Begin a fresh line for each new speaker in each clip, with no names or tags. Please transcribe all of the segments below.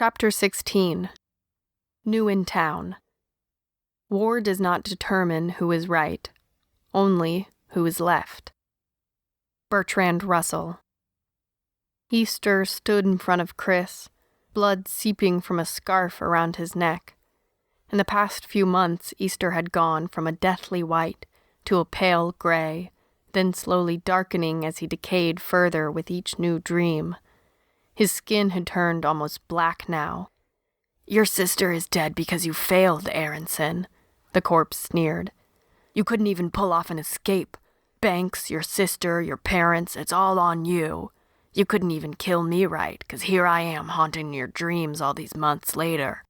Chapter 16. New in Town. War does not determine who is right, only who is left. Bertrand Russell. Easter stood in front of Chris, blood seeping from a scarf around his neck. In the past few months, Easter had gone from a deathly white to a pale gray, then slowly darkening as he decayed further with each new dream. His skin had turned almost black now. "Your sister is dead because you failed, Aronson," the corpse sneered. "You couldn't even pull off an escape. Banks, your sister, your parents, it's all on you. You couldn't even kill me right, 'cause here I am haunting your dreams all these months later."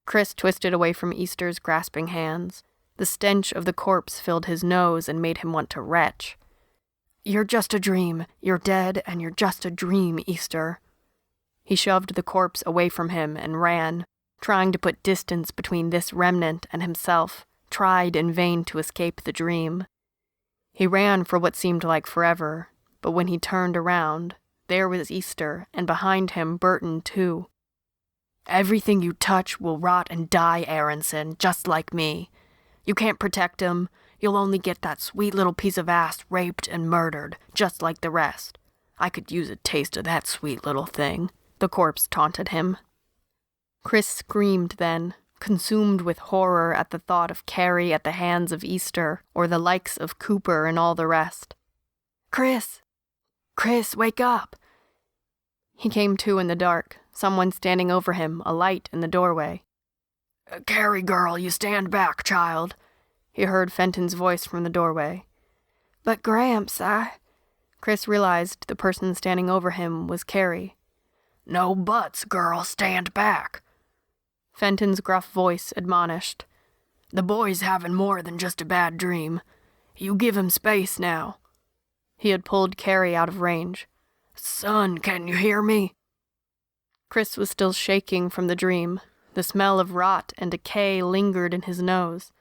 Chris twisted away from Easter's grasping hands. The stench of the corpse filled his nose and made him want to retch. "You're just a dream. You're dead, and you're just a dream, Easter." He shoved the corpse away from him and ran, trying to put distance between this remnant and himself, tried in vain to escape the dream. He ran for what seemed like forever, but when he turned around, there was Easter, and behind him Burton too. "Everything you touch will rot and die, Aronson, just like me. You can't protect him. You'll only get that sweet little piece of ass raped and murdered, just like the rest. I could use a taste of that sweet little thing," the corpse taunted him. Chris screamed then, consumed with horror at the thought of Carrie at the hands of Easter, or the likes of Cooper and all the rest. Chris, wake up!" He came to in the dark, someone standing over him, a light in the doorway. "Carrie girl, you stand back, child," he heard Fenton's voice from the doorway. "But Gramps, Chris realized the person standing over him was Carrie. "No buts, girl, stand back," Fenton's gruff voice admonished. "The boy's having more than just a bad dream. You give him space now." He had pulled Carrie out of range. "Son, can you hear me?" Chris was still shaking from the dream. The smell of rot and decay lingered in his nose.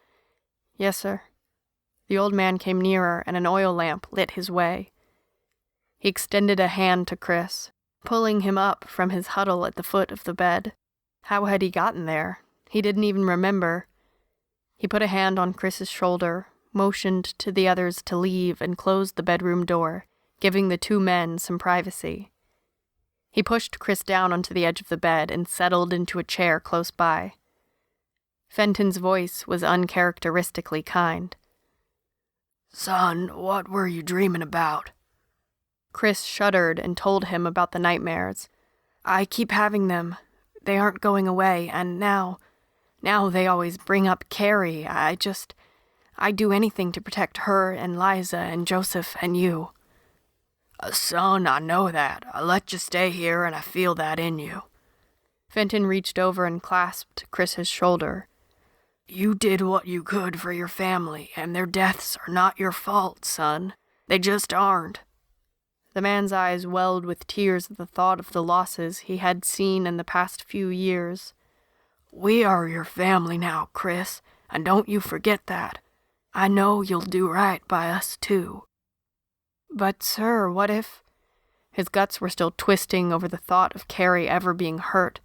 "Yes, sir." The old man came nearer, and an oil lamp lit his way. He extended a hand to Chris, pulling him up from his huddle at the foot of the bed. How had he gotten there? He didn't even remember. He put a hand on Chris's shoulder, motioned to the others to leave, and closed the bedroom door, giving the two men some privacy. He pushed Chris down onto the edge of the bed and settled into a chair close by. Fenton's voice was uncharacteristically kind. "Son, what were you dreaming about?" Chris shuddered and told him about the nightmares. "I keep having them. They aren't going away, and now they always bring up Carrie. I'd do anything to protect her and Liza and Joseph and you." "Son, I know that. I let you stay here, and I feel that in you." Fenton reached over and clasped Chris's shoulder. "You did what you could for your family, and their deaths are not your fault, son. They just aren't." The man's eyes welled with tears at the thought of the losses he had seen in the past few years. "We are your family now, Chris, and don't you forget that. I know you'll do right by us, too." "But, sir, what if—" His guts were still twisting over the thought of Carrie ever being hurt.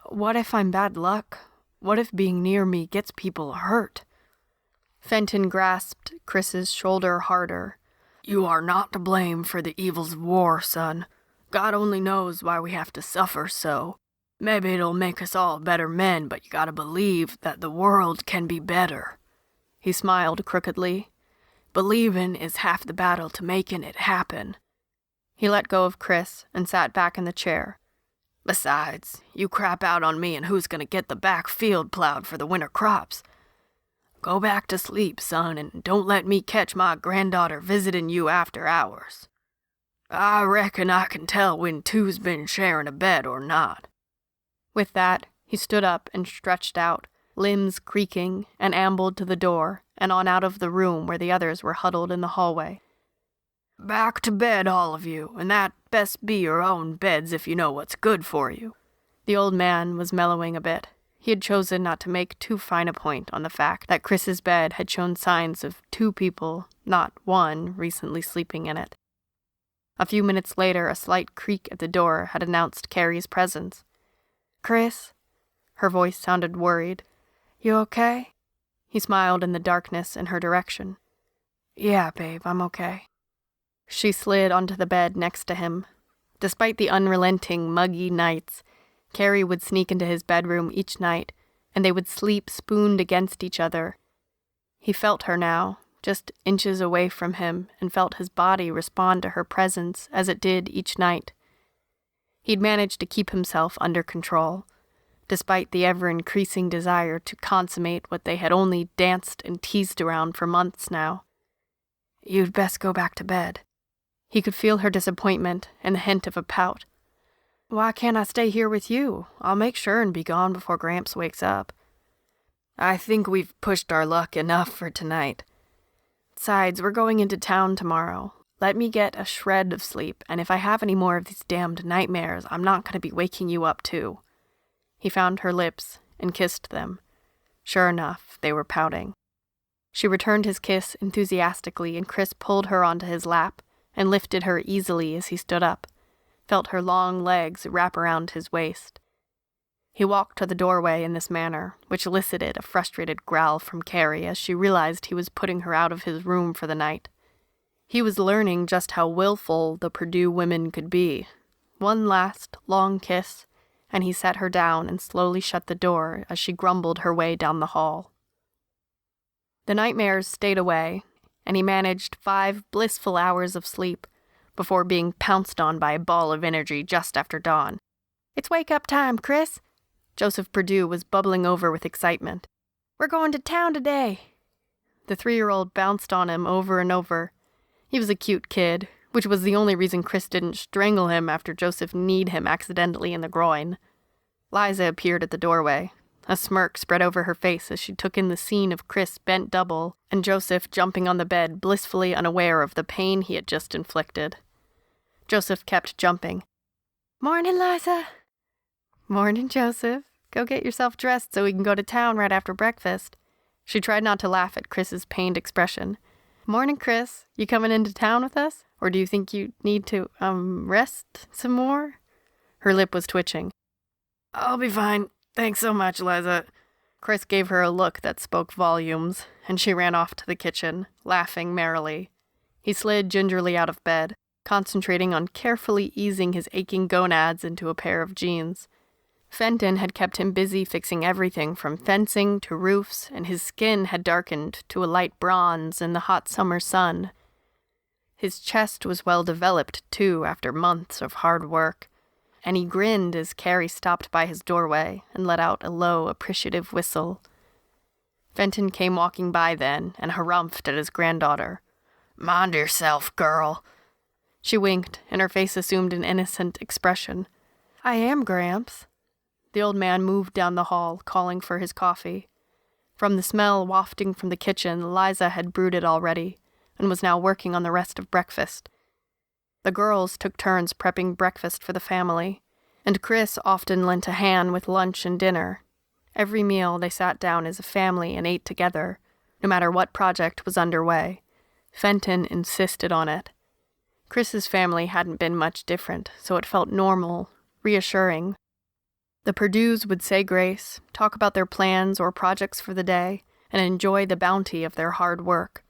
"What if I'm bad luck? What if being near me gets people hurt?" Fenton grasped Chris's shoulder harder. "You are not to blame for the evils of war, son. God only knows why we have to suffer so. Maybe it'll make us all better men, but you gotta believe that the world can be better." He smiled crookedly. "Believing is half the battle to making it happen." He let go of Chris and sat back in the chair. "Besides, you crap out on me and who's gonna get the back field plowed for the winter crops. Go back to sleep, son, and don't let me catch my granddaughter visiting you after hours. I reckon I can tell when two's been sharing a bed or not." With that, he stood up and stretched out, limbs creaking, and ambled to the door and on out of the room where the others were huddled in the hallway. "Back to bed, all of you, and that best be your own beds if you know what's good for you." The old man was mellowing a bit. He had chosen not to make too fine a point on the fact that Chris's bed had shown signs of two people, not one, recently sleeping in it. A few minutes later, a slight creak at the door had announced Carrie's presence. Chris?" Her voice sounded worried. "You okay?" He smiled in the darkness in her direction. "Yeah, babe, I'm okay." She slid onto the bed next to him. Despite the unrelenting, muggy nights, Carrie would sneak into his bedroom each night, and they would sleep spooned against each other. He felt her now, just inches away from him, and felt his body respond to her presence as it did each night. He'd managed to keep himself under control, despite the ever-increasing desire to consummate what they had only danced and teased around for months now. "You'd best go back to bed." He could feel her disappointment and the hint of a pout. "Why can't I stay here with you? I'll make sure and be gone before Gramps wakes up." "I think we've pushed our luck enough for tonight. Besides, we're going into town tomorrow. Let me get a shred of sleep, and if I have any more of these damned nightmares, I'm not going to be waking you up too." He found her lips and kissed them. Sure enough, they were pouting. She returned his kiss enthusiastically, and Chris pulled her onto his lap and lifted her easily as he stood up, felt her long legs wrap around his waist. He walked to the doorway in this manner, which elicited a frustrated growl from Carrie as she realized he was putting her out of his room for the night. He was learning just how willful the Purdue women could be. One last, long kiss, and he set her down and slowly shut the door as she grumbled her way down the hall. The nightmares stayed away, and he managed 5 blissful hours of sleep before being pounced on by a ball of energy just after dawn. "It's wake-up time, Chris!" Joseph Purdue was bubbling over with excitement. "We're going to town today!" The 3-year-old bounced on him over and over. He was a cute kid, which was the only reason Chris didn't strangle him after Joseph kneed him accidentally in the groin. Liza appeared at the doorway. A smirk spread over her face as she took in the scene of Chris bent double and Joseph jumping on the bed, blissfully unaware of the pain he had just inflicted. Joseph kept jumping. "Morning, Liza." "Morning, Joseph. Go get yourself dressed so we can go to town right after breakfast." She tried not to laugh at Chris's pained expression. "Morning, Chris. You coming into town with us? Or do you think you need to, rest some more?" Her lip was twitching. "I'll be fine. Thanks so much, Liza." Chris gave her a look that spoke volumes, and she ran off to the kitchen, laughing merrily. He slid gingerly out of bed, concentrating on carefully easing his aching gonads into a pair of jeans. Fenton had kept him busy fixing everything from fencing to roofs, and his skin had darkened to a light bronze in the hot summer sun. His chest was well developed, too, after months of hard work, and he grinned as Carrie stopped by his doorway and let out a low, appreciative whistle. Fenton came walking by then and harumphed at his granddaughter. "Mind yourself, girl." She winked, and her face assumed an innocent expression. "I am, Gramps." The old man moved down the hall, calling for his coffee. From the smell wafting from the kitchen, Liza had brewed it already, and was now working on the rest of breakfast. The girls took turns prepping breakfast for the family, and Chris often lent a hand with lunch and dinner. Every meal they sat down as a family and ate together, no matter what project was underway. Fenton insisted on it. Chris's family hadn't been much different, so it felt normal, reassuring. The Purdues would say grace, talk about their plans or projects for the day, and enjoy the bounty of their hard work.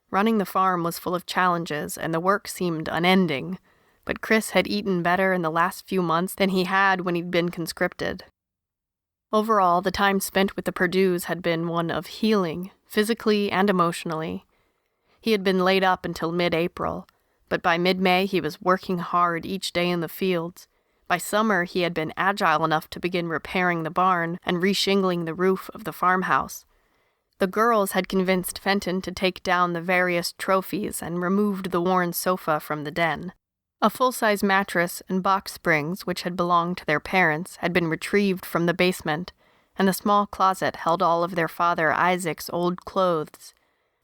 Running the farm was full of challenges, and the work seemed unending, but Chris had eaten better in the last few months than he had when he'd been conscripted. Overall, the time spent with the Purdues had been one of healing, physically and emotionally. He had been laid up until mid-April, but by mid-May he was working hard each day in the fields. By summer, he had been agile enough to begin repairing the barn and reshingling the roof of the farmhouse. The girls had convinced Fenton to take down the various trophies and removed the worn sofa from the den. A full-size mattress and box springs, which had belonged to their parents, had been retrieved from the basement, and the small closet held all of their father Isaac's old clothes.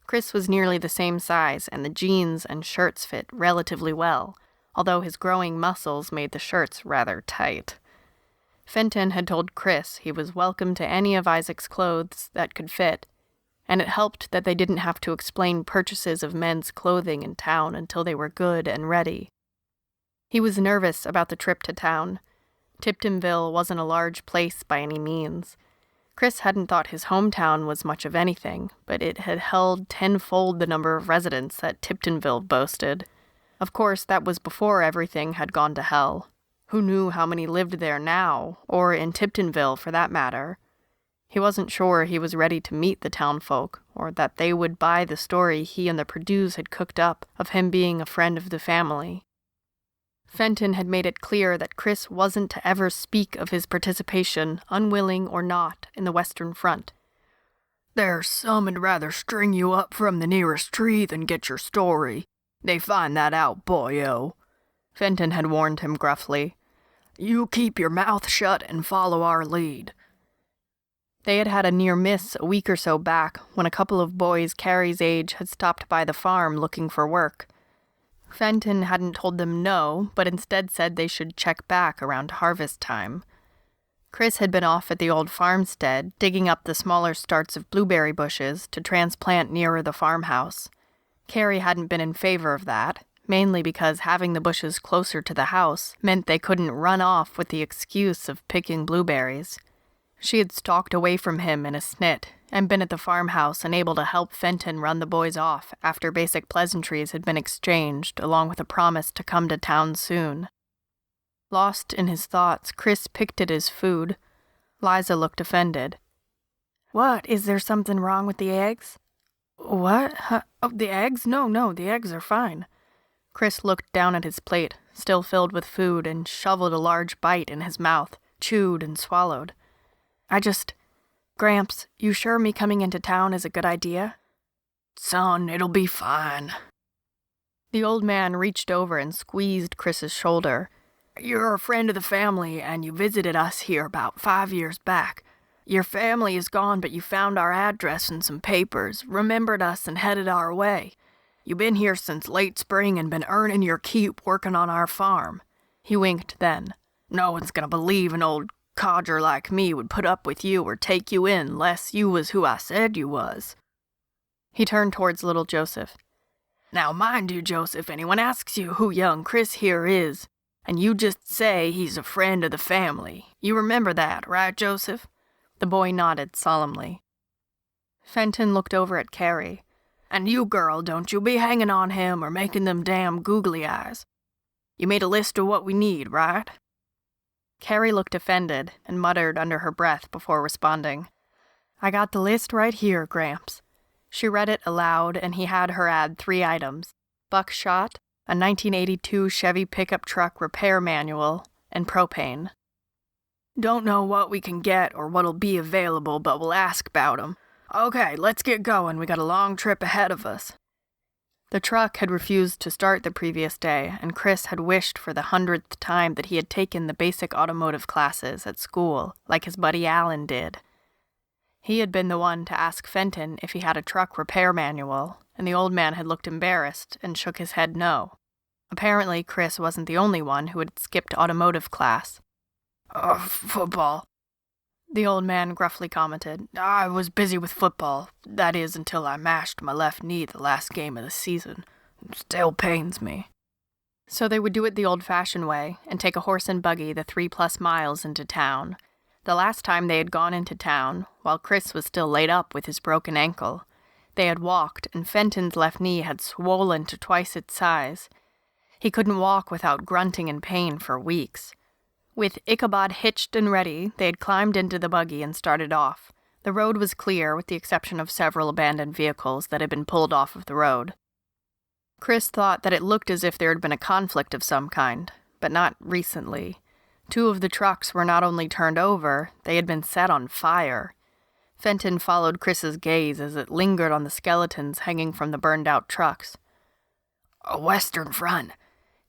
Chris was nearly the same size, and the jeans and shirts fit relatively well, although his growing muscles made the shirts rather tight. Fenton had told Chris he was welcome to any of Isaac's clothes that could fit, and it helped that they didn't have to explain purchases of men's clothing in town until they were good and ready. He was nervous about the trip to town. Tiptonville wasn't a large place by any means. Chris hadn't thought his hometown was much of anything, but it had held tenfold the number of residents that Tiptonville boasted. Of course, that was before everything had gone to hell. Who knew how many lived there now, or in Tiptonville for that matter? He wasn't sure he was ready to meet the townfolk, or that they would buy the story he and the Perdues had cooked up of him being a friend of the family. Fenton had made it clear that Chris wasn't to ever speak of his participation, unwilling or not, in the Western Front.
"There's some'd rather string you up from the nearest tree than get your story. They find that out, boyo,"
Fenton had warned him gruffly.
"You keep your mouth shut and follow our lead."
They had had a near miss a week or so back when a couple of boys Carrie's age had stopped by the farm looking for work. Fenton hadn't told them no, but instead said they should check back around harvest time. Chris had been off at the old farmstead, digging up the smaller starts of blueberry bushes to transplant nearer the farmhouse. Carrie hadn't been in favor of that, mainly because having the bushes closer to the house meant they couldn't run off with the excuse of picking blueberries. She had stalked away from him in a snit, and been at the farmhouse and able to help Fenton run the boys off after basic pleasantries had been exchanged, along with a promise to come to town soon. Lost in his thoughts, Chris picked at his food. Liza looked offended.
"What, is there something wrong with the eggs?"
"What? Oh, the eggs? No, the eggs are fine." Chris looked down at his plate, still filled with food, and shoveled a large bite in his mouth, chewed and swallowed.
Gramps, you sure me coming into town is a good idea?"
"Son, it'll be fine."
The old man reached over and squeezed Chris's shoulder.
"You're a friend of the family, and you visited us here about 5 years back. Your family is gone, but you found our address and some papers, remembered us, and headed our way. You been here since late spring and been earning your keep working on our farm."
He winked then.
"No one's gonna believe an old codger like me would put up with you or take you in less you was who I said you was."
He turned towards little Joseph.
"Now mind you, Joseph, anyone asks you who young Chris here is, and you just say he's a friend of the family. You remember that, right, Joseph?"
The boy nodded solemnly. Fenton looked over at Carrie.
"And you, girl, don't you be hanging on him or making them damn googly eyes. You made a list of what we need, right?"
Carrie looked offended and muttered under her breath before responding. "I got the list right here, Gramps." She read it aloud, and he had her add 3 items: buckshot, a 1982 Chevy pickup truck repair manual, and propane.
"Don't know what we can get or what'll be available, but we'll ask about 'em. Okay, let's get going. We got a long trip ahead of us."
The truck had refused to start the previous day, and Chris had wished for the 100th time that he had taken the basic automotive classes at school, like his buddy Alan did. He had been the one to ask Fenton if he had a truck repair manual, and the old man had looked embarrassed and shook his head no. Apparently, Chris wasn't the only one who had skipped automotive class.
Football," the old man gruffly commented. "I was busy with football. That is, until I mashed my left knee the last game of the season. It still pains me."
So they would do it the old-fashioned way and take a horse and buggy the 3+ miles into town. The last time they had gone into town, while Chris was still laid up with his broken ankle, they had walked, and Fenton's left knee had swollen to twice its size. He couldn't walk without grunting in pain for weeks. With Ichabod hitched and ready, they had climbed into the buggy and started off. The road was clear, with the exception of several abandoned vehicles that had been pulled off of the road. Chris thought that it looked as if there had been a conflict of some kind, but not recently. 2 of the trucks were not only turned over, they had been set on fire. Fenton followed Chris's gaze as it lingered on the skeletons hanging from the burned-out trucks.
"A Western Front,"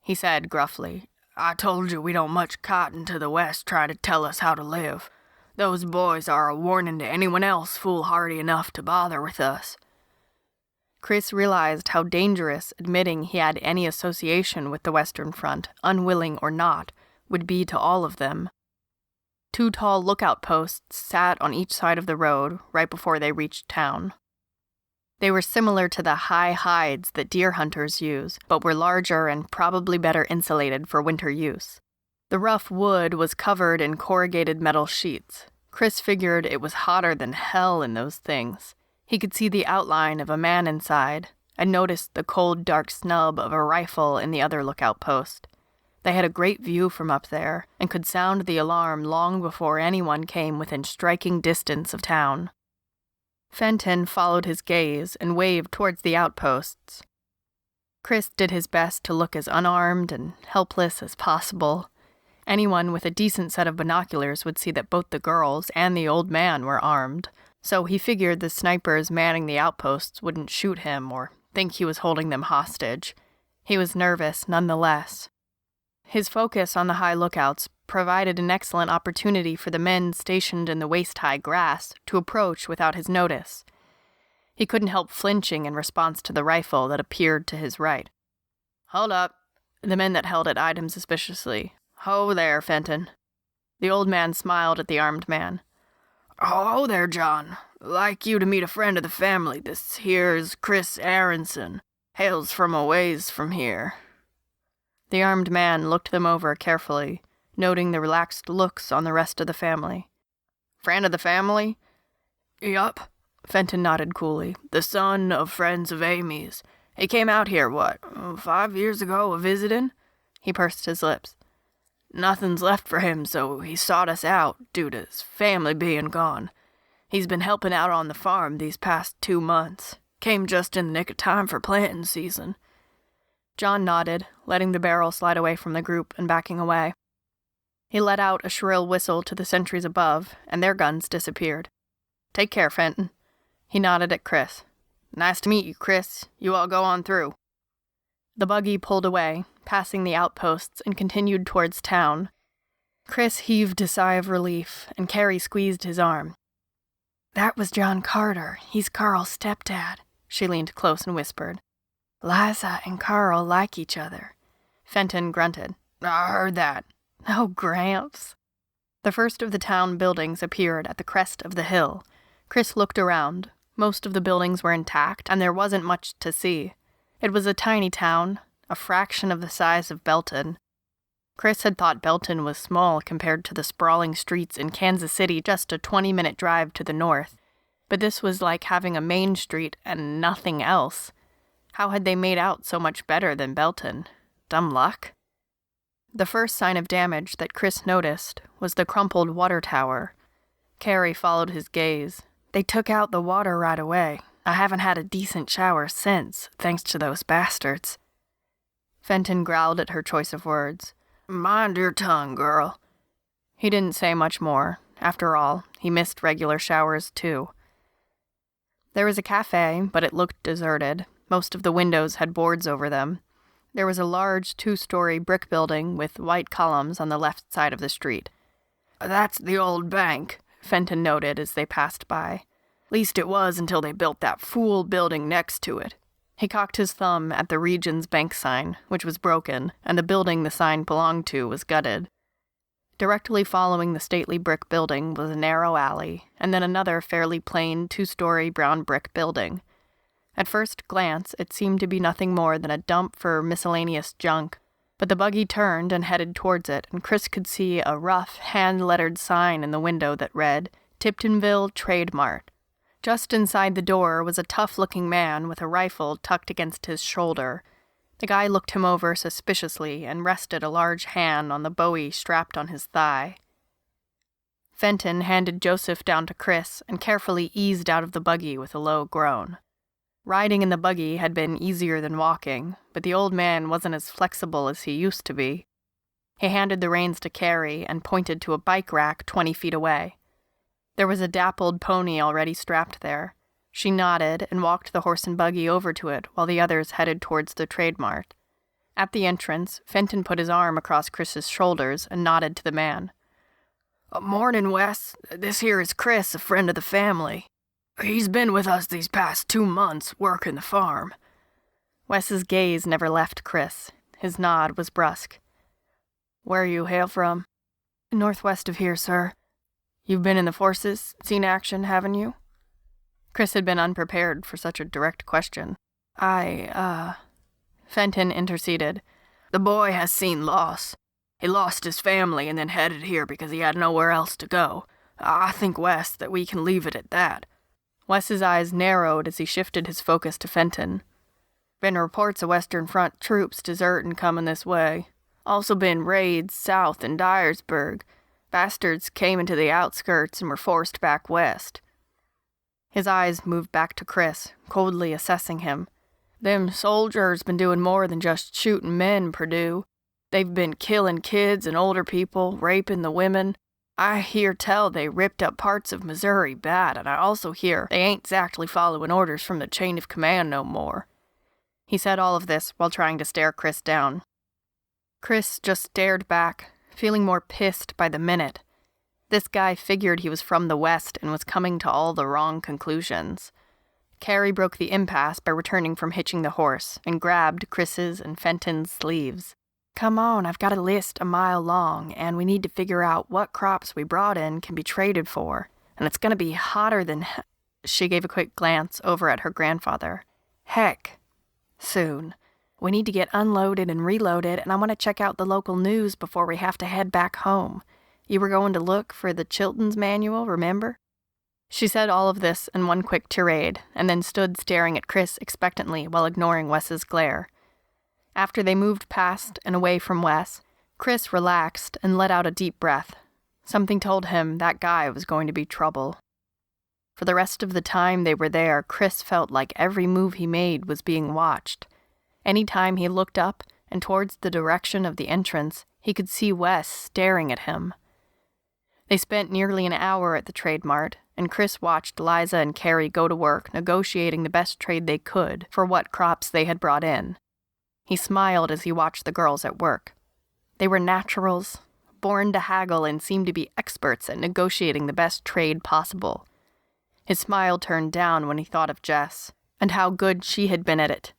he said gruffly. "I told you we don't much cotton to the West try to tell us how to live. Those boys are a warning to anyone else foolhardy enough to bother with us."
Chris realized how dangerous admitting he had any association with the Western Front, unwilling or not, would be to all of them. 2 tall lookout posts sat on each side of the road right before they reached town. They were similar to the high hides that deer hunters use, but were larger and probably better insulated for winter use. The rough wood was covered in corrugated metal sheets. Chris figured it was hotter than hell in those things. He could see the outline of a man inside, and noticed the cold, dark snub of a rifle in the other lookout post. They had a great view from up there, and could sound the alarm long before anyone came within striking distance of town. Fenton followed his gaze and waved towards the outposts. Chris did his best to look as unarmed and helpless as possible. Anyone with a decent set of binoculars would see that both the girls and the old man were armed, so he figured the snipers manning the outposts wouldn't shoot him or think he was holding them hostage. He was nervous nonetheless. His focus on the high lookouts provided an excellent opportunity for the men stationed in the waist-high grass to approach without his notice. He couldn't help flinching in response to the rifle that appeared to his right. "Hold up." The men that held it eyed him suspiciously. "Ho there, Fenton." The old man smiled at the armed man.
"Oh, there, John. Like you to meet a friend of the family. This here's Chris Aronson. Hails from a ways from here."
The armed man looked them over carefully, noting the relaxed looks on the rest of the family. "Friend of the family?"
"Yup,"
Fenton nodded coolly.
"The son of friends of Amy's. He came out here, 5 years ago, a-visitin'?"
He pursed his lips.
"Nothing's left for him, so he sought us out, due to his family being gone. He's been helping out on the farm these past 2 months. Came just in the nick of time for planting season."
John nodded, letting the barrel slide away from the group and backing away. He let out a shrill whistle to the sentries above, and their guns disappeared. "Take care, Fenton." He nodded at Chris. "Nice to meet you, Chris. You all go on through." The buggy pulled away, passing the outposts, and continued towards town. Chris heaved a sigh of relief, and Carrie squeezed his arm.
"That was John Carter. He's Carl's stepdad," she leaned close and whispered. "Liza and Carl like each other."
Fenton grunted.
"I heard that."
"Oh, Gramps."
The first of the town buildings appeared at the crest of the hill. Chris looked around. Most of the buildings were intact, and there wasn't much to see. It was a tiny town, a fraction of the size of Belton. Chris had thought Belton was small compared to the sprawling streets in Kansas City just a 20-minute drive to the north. But this was like having a main street and nothing else. How had they made out so much better than Belton? Dumb luck? The first sign of damage that Chris noticed was the crumpled water tower. Carrie followed his gaze.
"They took out the water right away. I haven't had a decent shower since, thanks to those bastards."
Fenton growled at her choice of words.
"Mind your tongue, girl."
He didn't say much more. After all, he missed regular showers, too. There was a cafe, but it looked deserted. Most of the windows had boards over them. There was a large 2-story brick building with white columns on the left side of the street.
"That's the old bank,"
Fenton noted as they passed by.
"Least it was until they built that fool building next to it."
He cocked his thumb at the Regions Bank sign, which was broken, and the building the sign belonged to was gutted. Directly following the stately brick building was a narrow alley, and then another fairly plain 2-story brown brick building. At first glance, it seemed to be nothing more than a dump for miscellaneous junk, but the buggy turned and headed towards it, and Chris could see a rough, hand-lettered sign in the window that read, "Tiptonville Trade Mart." Just inside the door was a tough-looking man with a rifle tucked against his shoulder. The guy looked him over suspiciously and rested a large hand on the bowie strapped on his thigh. Fenton handed Joseph down to Chris and carefully eased out of the buggy with a low groan. Riding in the buggy had been easier than walking, but the old man wasn't as flexible as he used to be. He handed the reins to Carrie and pointed to a bike rack 20 feet away. There was a dappled pony already strapped there. She nodded and walked the horse and buggy over to it while the others headed towards the Trade Mart. At the entrance, Fenton put his arm across Chris's shoulders and nodded to the man.
"Morning, Wes. This here is Chris, a friend of the family. He's been with us these past 2 months, working the farm."
Wes's gaze never left Chris. His nod was brusque. "Where you hail from?"
"Northwest of here, sir."
"You've been in the forces, seen action, haven't you?" Chris had been unprepared for such a direct question.
Fenton
interceded.
"The boy has seen loss. He lost his family and then headed here because he had nowhere else to go. I think, Wes, that we can leave it at that."
Wes's eyes narrowed as he shifted his focus to Fenton.
"Been reports of Western Front troops deserting coming this way. Also been raids south in Dyersburg. Bastards came into the outskirts and were forced back west."
His eyes moved back to Chris, coldly assessing him.
"Them soldiers been doing more than just shooting men, Purdue. They've been killing kids and older people, raping the women. I hear tell they ripped up parts of Missouri bad, and I also hear they ain't exactly following orders from the chain of command no more."
He said all of this while trying to stare Chris down. Chris just stared back, feeling more pissed by the minute. This guy figured he was from the West and was coming to all the wrong conclusions. Carrie broke the impasse by returning from hitching the horse and grabbed Chris's and Fenton's sleeves.
"Come on, I've got a list a mile long, and we need to figure out what crops we brought in can be traded for, and it's going to be hotter than
She gave a quick glance over at her grandfather.
heck soon. We need to get unloaded and reloaded, and I want to check out the local news before we have to head back home. You were going to look for the Chilton's manual, remember?"
She said all of this in one quick tirade, and then stood staring at Chris expectantly while ignoring Wes's glare. After they moved past and away from Wes, Chris relaxed and let out a deep breath. Something told him that guy was going to be trouble. For the rest of the time they were there, Chris felt like every move he made was being watched. Any time he looked up and towards the direction of the entrance, he could see Wes staring at him. They spent nearly an hour at the trade mart, and Chris watched Liza and Carrie go to work negotiating the best trade they could for what crops they had brought in. He smiled as he watched the girls at work. They were naturals, born to haggle and seemed to be experts at negotiating the best trade possible. His smile turned down when he thought of Jess, and how good she had been at it.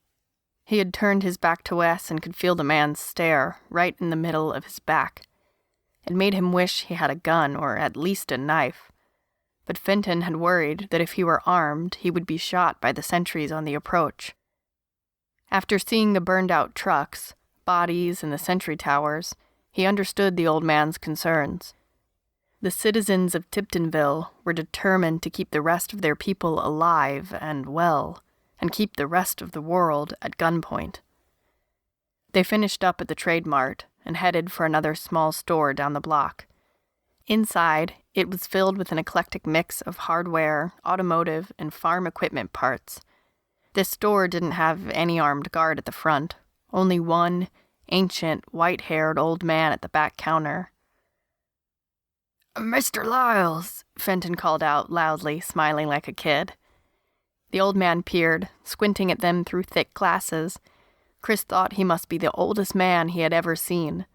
He had turned his back to Wes and could feel the man's stare right in the middle of his back. It made him wish he had a gun or at least a knife. But Fenton had worried that if he were armed, he would be shot by the sentries on the approach. After seeing the burned-out trucks, bodies, and the sentry towers, he understood the old man's concerns. The citizens of Tiptonville were determined to keep the rest of their people alive and well, and keep the rest of the world at gunpoint. They finished up at the trade mart and headed for another small store down the block. Inside, it was filled with an eclectic mix of hardware, automotive, and farm equipment parts. This store didn't have any armed guard at the front, only one ancient, white-haired old man at the back counter.
"Mr. Lyles,"
Fenton called out loudly, smiling like a kid. The old man peered, squinting at them through thick glasses. Chris thought he must be the oldest man he had ever seen.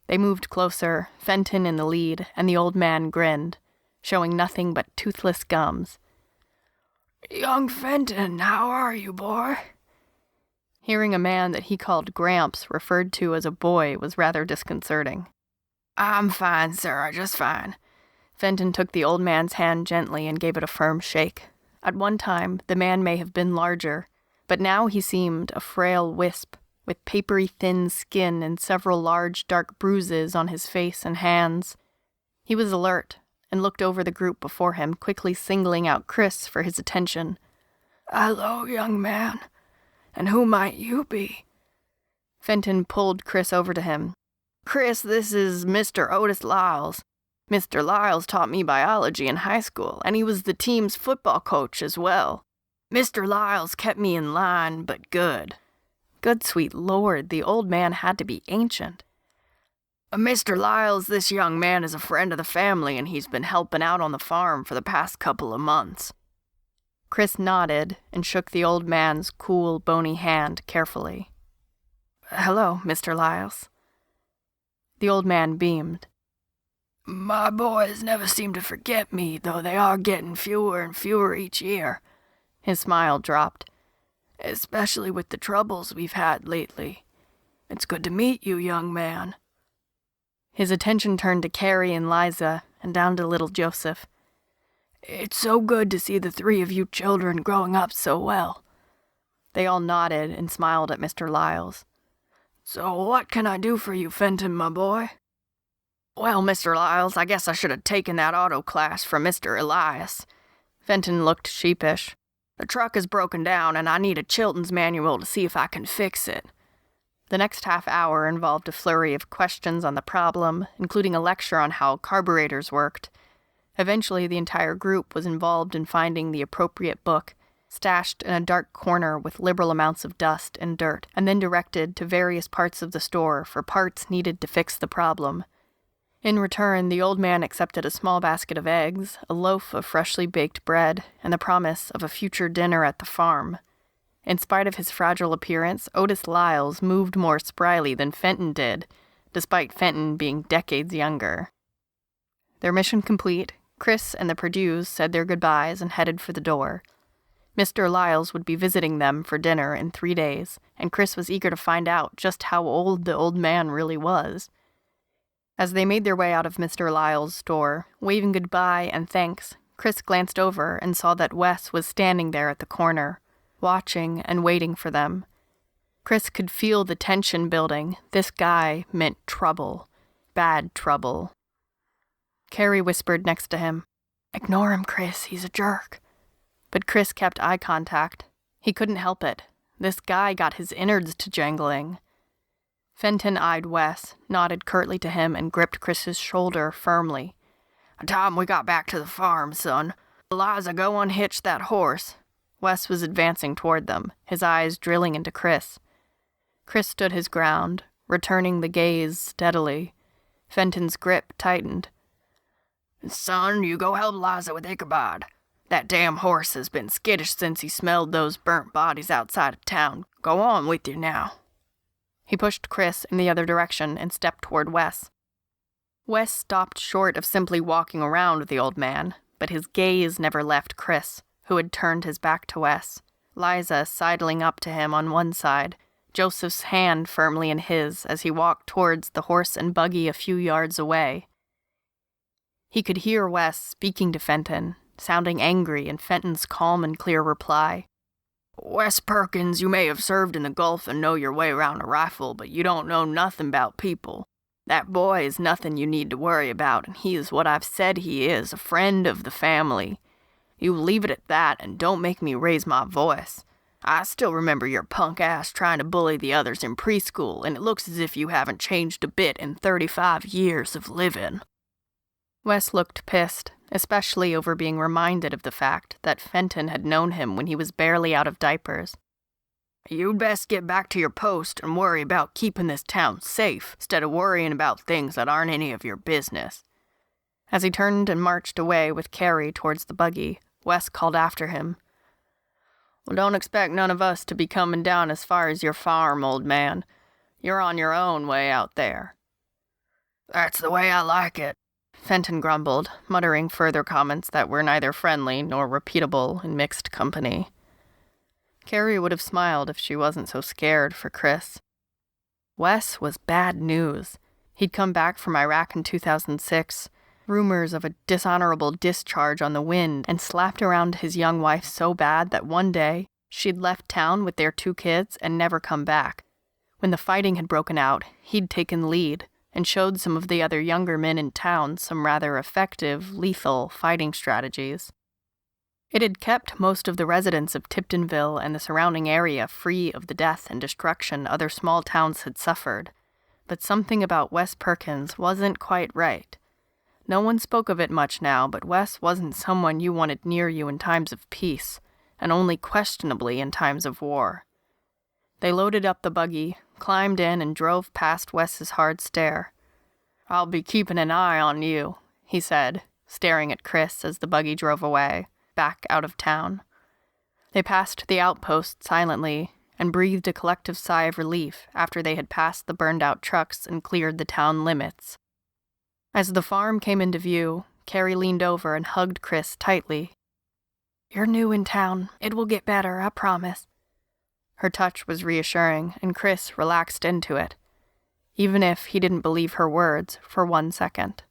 They moved closer, Fenton in the lead, and the old man grinned, showing nothing but toothless gums.
"Young Fenton, how are you, boy?"
Hearing a man that he called Gramps referred to as a boy was rather disconcerting.
"I'm fine, sir, just fine."
Fenton took the old man's hand gently and gave it a firm shake. At one time, the man may have been larger, but now he seemed a frail wisp, with papery thin skin and several large dark bruises on his face and hands. He was alert and looked over the group before him, quickly singling out Chris for his attention.
"Hello, young man. And who might you be?"
Fenton pulled Chris over to him.
"Chris, this is Mr. Otis Lyles. Mr. Lyles taught me biology in high school, and he was the team's football coach as well. Mr. Lyles kept me in line, but good."
Good sweet Lord, the old man had to be ancient.
"Mr. Lyles, this young man is a friend of the family, and he's been helping out on the farm for the past couple of months."
Chris nodded and shook the old man's cool, bony hand carefully.
"Hello, Mr. Lyles."
The old man beamed.
"My boys never seem to forget me, though they are getting fewer and fewer each year."
His smile dropped.
"Especially with the troubles we've had lately. It's good to meet you, young man."
His attention turned to Carrie and Liza and down to little Joseph.
"It's so good to see the three of you children growing up so well."
They all nodded and smiled at Mr. Lyles.
"So what can I do for you, Fenton, my boy?" Well, Mr. Lyles, I guess I should have taken that auto class from Mr. Elias. Fenton looked sheepish. The truck is broken down, and I need a Chilton's manual to see if I can fix it.
The next half hour involved a flurry of questions on the problem, including a lecture on how carburetors worked. Eventually, the entire group was involved in finding the appropriate book, stashed in a dark corner with liberal amounts of dust and dirt, and then directed to various parts of the store for parts needed to fix the problem. In return, the old man accepted a small basket of eggs, a loaf of freshly baked bread, and the promise of a future dinner at the farm. In spite of his fragile appearance, Otis Lyles moved more spryly than Fenton did, despite Fenton being decades younger. Their mission complete, Chris and the Perdues said their goodbyes and headed for the door. Mr. Lyles would be visiting them for dinner in 3 days, and Chris was eager to find out just how old the old man really was. As they made their way out of Mr. Lyles' store, waving goodbye and thanks, Chris glanced over and saw that Wes was standing there at the corner, watching and waiting for them. Chris could feel the tension building. This guy meant trouble. Bad trouble. Carrie whispered next to him, "Ignore him, Chris, he's a jerk." But Chris kept eye contact. He couldn't help it. This guy got his innards to jangling. Fenton eyed Wes, nodded curtly to him, and gripped Chris's shoulder firmly.
"Time we got back to the farm, son. Eliza, go unhitch that horse."
Wes was advancing toward them, his eyes drilling into Chris. Chris stood his ground, returning the gaze steadily. Fenton's grip tightened.
"Son, you go help Eliza with Ichabod. That damn horse has been skittish since he smelled those burnt bodies outside of town. Go on with you now."
He pushed Chris in the other direction and stepped toward Wes. Wes stopped short of simply walking around the old man, but his gaze never left Chris, who had turned his back to Wes, Liza sidling up to him on one side, Joseph's hand firmly in his as he walked towards the horse and buggy a few yards away. He could hear Wes speaking to Fenton, sounding angry in Fenton's calm and clear reply.
"Wes Perkins, you may have served in the Gulf and know your way around a rifle, but you don't know nothing about people. That boy is nothing you need to worry about, and he is what I've said he is, a friend of the family. You leave it at that and don't make me raise my voice. I still remember your punk ass trying to bully the others in preschool, and it looks as if you haven't changed a bit in 35 years of living."
Wes looked pissed, especially over being reminded of the fact that Fenton had known him when he was barely out of diapers.
"You'd best get back to your post and worry about keeping this town safe, instead of worrying about things that aren't any of your business."
As he turned and marched away with Carrie towards the buggy, Wes called after him. "Well, don't expect none of us to be coming down as far as your farm, old man. You're on your own way out there."
"That's the way I like it,"
Fenton grumbled, muttering further comments that were neither friendly nor repeatable in mixed company. Carrie would have smiled if she wasn't so scared for Chris. Wes was bad news. He'd come back from Iraq in 2006, rumors of a dishonorable discharge on the wind, and slapped around his young wife so bad that one day she'd left town with their 2 kids and never come back. When the fighting had broken out, he'd taken lead and showed some of the other younger men in town some rather effective, lethal fighting strategies. It had kept most of the residents of Tiptonville and the surrounding area free of the death and destruction other small towns had suffered, but something about Wes Perkins wasn't quite right. No one spoke of it much now, but Wes wasn't someone you wanted near you in times of peace, and only questionably in times of war. They loaded up the buggy, climbed in, and drove past Wes's hard stare. "I'll be keeping an eye on you," he said, staring at Chris as the buggy drove away, back out of town. They passed the outpost silently and breathed a collective sigh of relief after they had passed the burned-out trucks and cleared the town limits. As the farm came into view, Carrie leaned over and hugged Chris tightly. "You're new in town. It will get better, I promise." Her touch was reassuring, and Chris relaxed into it, even if he didn't believe her words for 1 second.